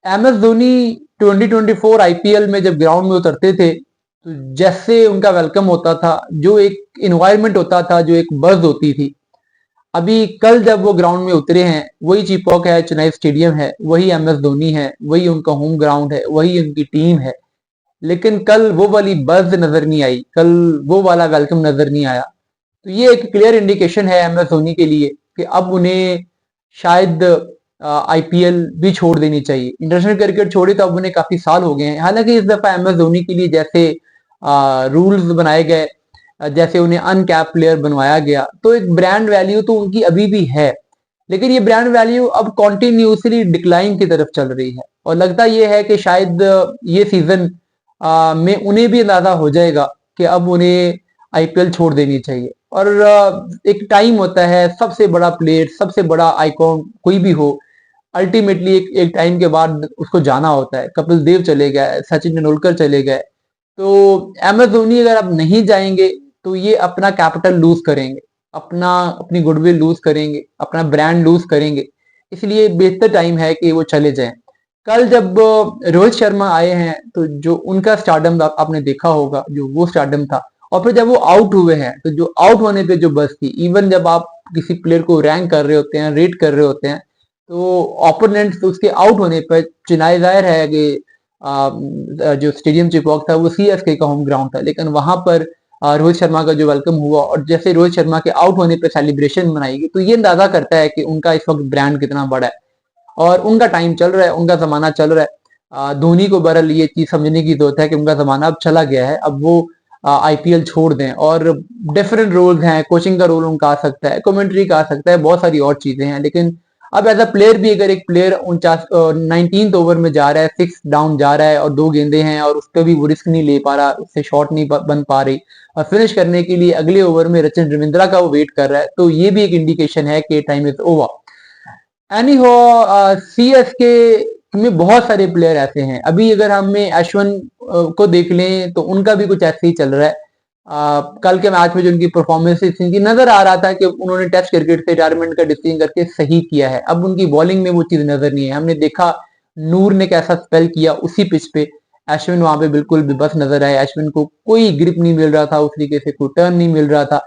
M S Dhoni 2024 IPL में जब ground में उतरते थे तो जैसे उनका वेलकम होता था, जो एक इन्वायरमेंट होता था, जो एक बज़ होती थी, अभी कल जब वो ग्राउंड में उतरे हैं, वही चीपॉक है, चेन्नई स्टेडियम है, वही एम एस धोनी है, वही उनका होम ग्राउंड है, वही उनकी टीम है। लेकिन कल वो वाली बज़ नजर नहीं आई, कल वो वाला वेलकम नजर नहीं आया। तो ये एक क्लियर इंडिकेशन है एम एस धोनी के लिए कि अब उन्हें शायद आईपीएल भी छोड़ देनी चाहिए। इंटरनेशनल क्रिकेट छोड़े तो अब उन्हें काफी साल हो गए हैं। हालांकि इस दफा एम एस धोनी के लिए जैसे रूल्स बनाए गए, जैसे उन्हें अनकैप प्लेयर बनवाया गया, तो एक ब्रांड वैल्यू तो उनकी अभी भी है। लेकिन ये ब्रांड वैल्यू अब कॉन्टिन्यूसली डिक्लाइन की तरफ चल रही है और लगता यह है कि शायद ये सीजन में उन्हें भी अंदाजा हो जाएगा कि अब उन्हें आईपीएल छोड़ देनी चाहिए। और एक टाइम होता है, सबसे बड़ा प्लेयर, सबसे बड़ा आइकॉन कोई भी हो, अल्टीमेटली एक टाइम के बाद उसको जाना होता है। कपिल देव चले गए, सचिन तेंदुलकर चले गए, तो एम एस धोनी अगर अब नहीं जाएंगे तो ये अपना कैपिटल लूज करेंगे, अपनी गुडविल लूज करेंगे, अपना ब्रांड लूज करेंगे। इसलिए बेहतर टाइम है कि वो चले जाएं। कल जब रोहित शर्मा आए हैं तो जो उनका स्टारडम आपने देखा होगा, जो वो स्टारडम था, और फिर जब वो आउट हुए हैं तो जो आउट होने पे जो बस थी, इवन जब आप किसी प्लेयर को रैंक कर रहे होते हैं, रेट कर रहे होते हैं, तो ओपोनेंट उसके आउट होने पर, चेन्नई जाहिर है कि जो स्टेडियम चिपॉक था वो सीएसके का होम ग्राउंड था, लेकिन वहां पर रोहित शर्मा का जो वेलकम हुआ और जैसे रोहित शर्मा के आउट होने पर सेलिब्रेशन मनाई गई, तो ये अंदाजा करता है कि उनका इस वक्त ब्रांड कितना बड़ा है और उनका टाइम चल रहा है, उनका जमाना चल रहा है। धोनी को बहरहाल ये चीज समझने की जरूरत है कि उनका जमाना अब चला गया है, अब वो आईपीएल छोड़ दें। और डिफरेंट रोल्स हैं, कोचिंग का रोल उनका आ सकता है, कमेंट्री का आ सकता है, बहुत सारी और चीजें हैं। लेकिन अब एज अ प्लेयर भी, अगर एक प्लेयर 19 ओवर में जा रहा है, 6 डाउन जा रहा है और 2 गेंदे हैं और उस पर भी वो रिस्क नहीं ले पा रहा, उससे शॉट नहीं बन पा रही, और फिनिश करने के लिए अगले ओवर में रचिन रविंद्रा का वो वेट कर रहा है, तो ये भी एक इंडिकेशन है कि टाइम इज ओवर। एनी हो, सीएसके में बहुत सारे प्लेयर ऐसे हैं। अभी अगर हमें अश्विन को देख लें तो उनका भी कुछ ऐसे ही चल रहा है। कल के मैच में जो उनकी परफॉर्मेंस थी, नजर आ रहा था कि उन्होंने टेस्ट क्रिकेट से रिटायरमेंट का डिसीजन करके सही किया है। अब उनकी बॉलिंग में वो चीज नजर नहीं है। हमने देखा नूर ने कैसा स्पेल किया उसी पिच पे, अश्विन वहां पे बिल्कुल बेबस नजर आए, अश्विन को कोई ग्रिप नहीं मिल रहा था, उस तरीके से कोई टर्न नहीं मिल रहा था।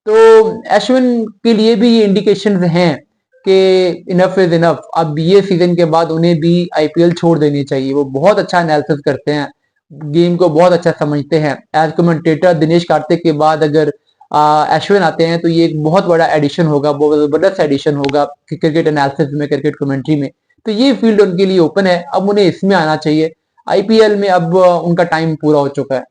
तो अश्विन के लिए भी ये इंडिकेशन हैं कि इनफ इज इनफ, अब ये सीजन के बाद उन्हें भी आईपीएल छोड़ देनी चाहिए। वो बहुत अच्छा एनालिसिस करते हैं, गेम को बहुत अच्छा समझते हैं। एज कमेंटेटर दिनेश कार्तिक के बाद अगर अश्विन आते हैं तो ये एक बहुत बड़ा एडिशन होगा, बहुत जबरदस्त एडिशन होगा क्रिकेट एनालिसिस में, क्रिकेट कमेंट्री में। तो ये फील्ड उनके लिए ओपन है, अब उन्हें इसमें आना चाहिए। आईपीएल में अब उनका टाइम पूरा हो चुका है।